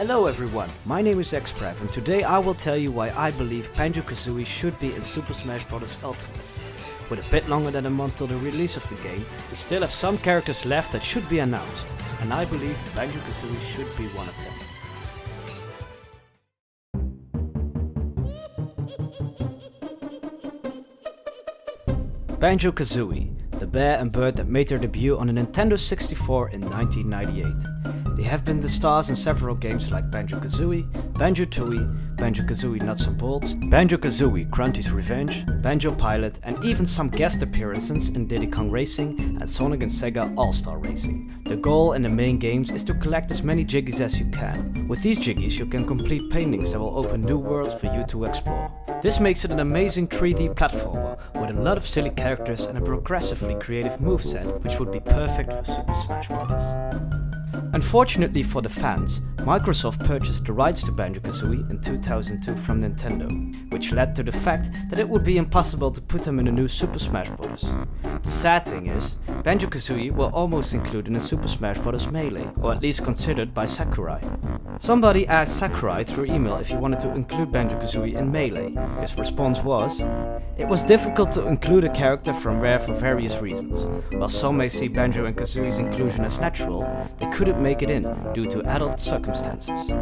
Hello everyone, my name is Xprev and today I will tell you why I believe Banjo-Kazooie should be in Super Smash Bros. Ultimate. With a bit longer than a month till the release of the game, we still have some characters left that should be announced, and I believe Banjo-Kazooie should be one of them. Banjo-Kazooie, the bear and bird that made their debut on the Nintendo 64 in 1998. They have been the stars in several games like Banjo-Kazooie, Banjo-Tooie, Banjo-Kazooie Nuts and Bolts, Banjo-Kazooie Grunty's Revenge, Banjo Pilot, and even some guest appearances in Diddy Kong Racing and Sonic and Sega All-Star Racing. The goal in the main games is to collect as many Jiggies as you can. With these Jiggies you can complete paintings that will open new worlds for you to explore. This makes it an amazing 3D platformer with a lot of silly characters and a progressively creative moveset which would be perfect for Super Smash Bros. Unfortunately for the fans, Microsoft purchased the rights to Banjo-Kazooie in 2002 from Nintendo, which led to the fact that it would be impossible to put them in a new Super Smash Bros. The sad thing is, Banjo-Kazooie were almost included in Super Smash Bros. Melee, or at least considered by Sakurai. Somebody asked Sakurai through email if he wanted to include Banjo-Kazooie in Melee. His response was, "It was difficult to include a character from Rare for various reasons. While some may see Banjo and Kazooie's inclusion as natural, they couldn't make it in due to adult circumstances.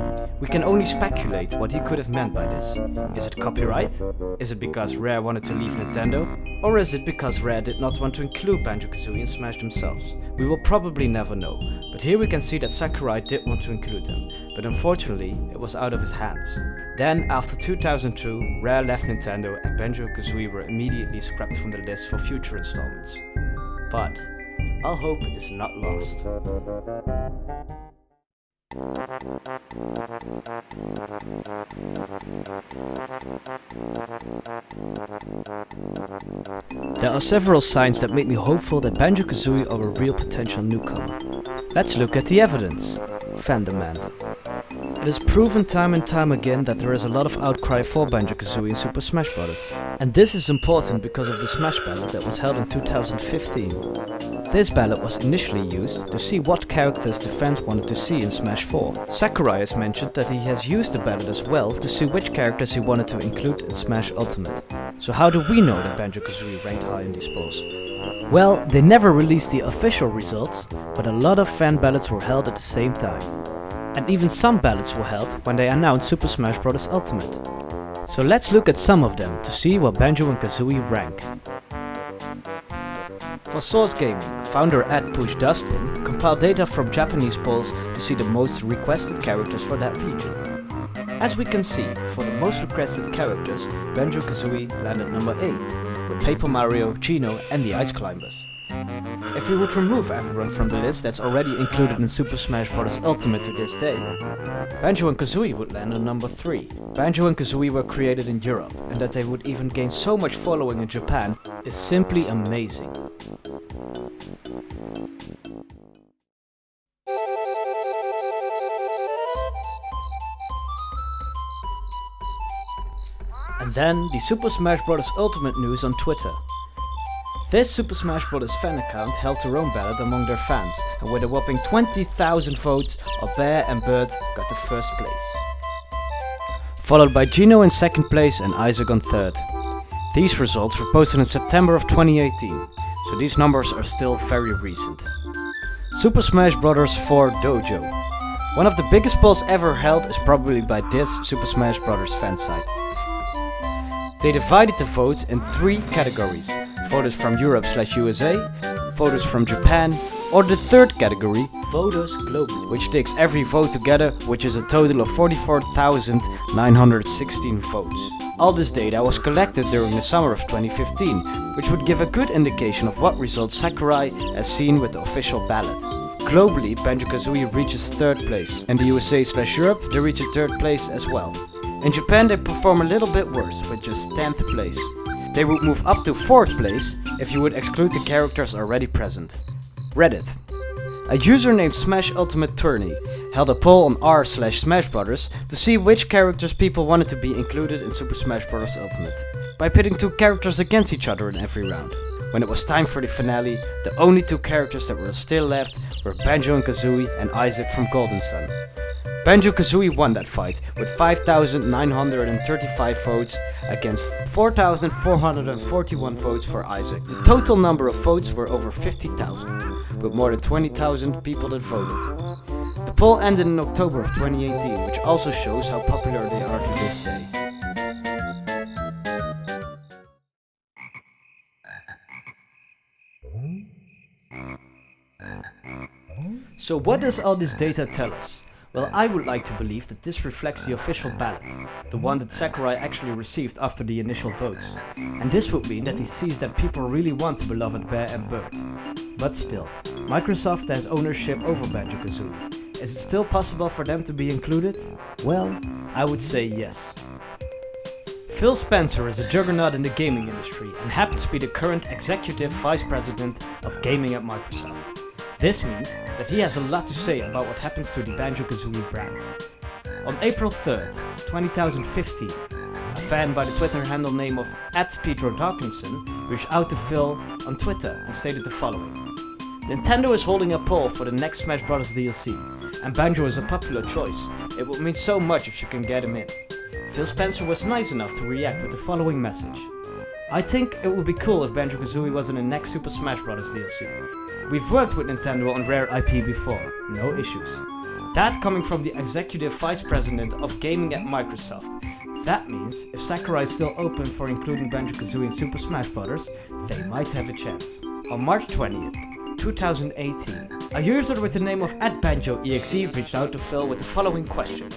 We can only speculate what he could have meant by this. Is it copyright? Is it because Rare wanted to leave Nintendo? Or is it because Rare did not want to include Banjo-Kazooie in Smash themselves? We will probably never know, but here we can see that Sakurai did want to include them, but unfortunately it was out of his hands. Then, after 2002, Rare left Nintendo and Banjo-Kazooie were immediately scrapped from the list for future installments. But all hope is not lost. There are several signs that make me hopeful that Banjo-Kazooie are a real potential newcomer. Let's look at the evidence. Fan demand. It is proven time and time again that there is a lot of outcry for Banjo-Kazooie in Super Smash Bros. And this is important because of the Smash Ballot that was held in 2015. This ballot was initially used to see what characters the fans wanted to see in Smash 4. Sakurai has mentioned that he has used the ballot as well to see which characters he wanted to include in Smash Ultimate. So how do we know that Banjo-Kazooie ranked high in these polls? Well, they never released the official results, but a lot of fan ballots were held at the same time. And even some ballots were held when they announced Super Smash Bros. Ultimate. So let's look at some of them to see where Banjo and Kazooie rank. For Source Gaming, founder @PushDustin compiled data from Japanese polls to see the most requested characters for that region. As we can see, for the most requested characters, Banjo-Kazooie landed number 8, with Paper Mario, Geno and the Ice Climbers. If we would remove everyone from the list that's already included in Super Smash Bros. Ultimate to this day, Banjo and Kazooie would land on number 3. Banjo and Kazooie were created in Europe, and that they would even gain so much following in Japan is simply amazing. And then the Super Smash Bros. Ultimate news on Twitter. This Super Smash Bros. Fan account held their own ballot among their fans, and with a whopping 20,000 votes, a bear and bird got the first place. Followed by Geno in second place and Isaac on third. These results were posted in September of 2018, so these numbers are still very recent. Super Smash Bros. 4 Dojo. One of the biggest polls ever held is probably by this Super Smash Bros. Fan site. They divided the votes in 3 categories. Voters from Europe/USA, voters from Japan, or the third category, voters globally, which takes every vote together, which is a total of 44,916 votes. All this data was collected during the summer of 2015, which would give a good indication of what results Sakurai has seen with the official ballot. Globally, Banjo-Kazooie reaches 3rd place. In the USA/Europe, they reach a 3rd place as well. In Japan, they perform a little bit worse, with just 10th place. They would move up to 4th place if you would exclude the characters already present. Reddit. A user named Smash Ultimate Tourney held a poll on r/SmashBrothers to see which characters people wanted to be included in Super Smash Bros. Ultimate, by pitting 2 characters against each other in every round. When it was time for the finale, the only 2 characters that were still left were Banjo and Kazooie and Isaac from Golden Sun. Banjo-Kazooie won that fight with 5,935 votes against 4,441 votes for Isaac. The total number of votes were over 50,000, with more than 20,000 people that voted. The poll ended in October of 2018, which also shows how popular they are to this day. So what does all this data tell us? Well, I would like to believe that this reflects the official ballot, the one that Sakurai actually received after the initial votes. And this would mean that he sees that people really want the beloved Bear and Bird. But still, Microsoft has ownership over Banjo-Kazooie. Is it still possible for them to be included? Well, I would say yes. Phil Spencer is a juggernaut in the gaming industry and happens to be the current executive vice president of gaming at Microsoft. This means that he has a lot to say about what happens to the Banjo-Kazooie brand. On April 3rd, 2015, a fan by the Twitter handle name of @PedroDawkinson reached out to Phil on Twitter and stated the following: Nintendo is holding a poll for the next Smash Bros. DLC, and Banjo is a popular choice. It would mean so much if you can get him in. Phil Spencer was nice enough to react with the following message: I think it would be cool if Banjo-Kazooie was in the next Super Smash Bros. DLC. We've worked with Nintendo on rare IP before, no issues. That coming from the executive vice president of gaming at Microsoft. That means if Sakurai is still open for including Banjo-Kazooie in Super Smash Bros., they might have a chance. On March 20th, 2018, a user with the name of @BanjoExe reached out to Phil with the following question: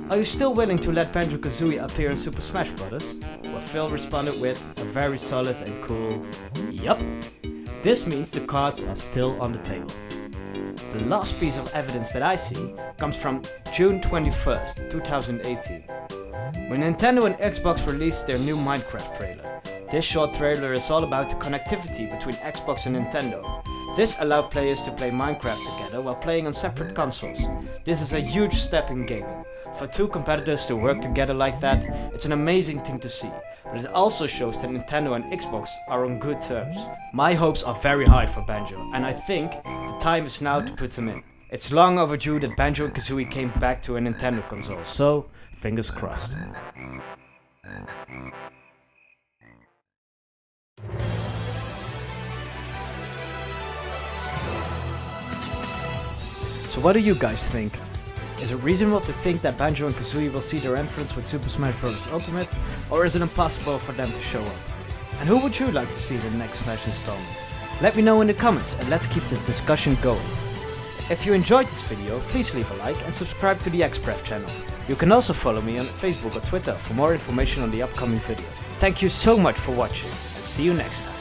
Are you still willing to let Banjo-Kazooie appear in Super Smash Bros.? Well, Phil responded with a very solid and cool yup. This means the cards are still on the table. The last piece of evidence that I see comes from June 21st, 2018. When Nintendo and Xbox released their new Minecraft trailer. This short trailer is all about the connectivity between Xbox and Nintendo. This allowed players to play Minecraft together while playing on separate consoles. This is a huge step in gaming. For two competitors to work together like that, it's an amazing thing to see. But it also shows that Nintendo and Xbox are on good terms. My hopes are very high for Banjo, and I think the time is now to put them in. It's long overdue that Banjo and Kazooie came back to a Nintendo console, so fingers crossed. So what do you guys think? Is it reasonable to think that Banjo and Kazooie will see their entrance with Super Smash Bros. Ultimate, or is it impossible for them to show up? And who would you like to see in the next Smash installment? Let me know in the comments and let's keep this discussion going. If you enjoyed this video, please leave a like and subscribe to the XPref channel. You can also follow me on Facebook or Twitter for more information on the upcoming videos. Thank you so much for watching and see you next time.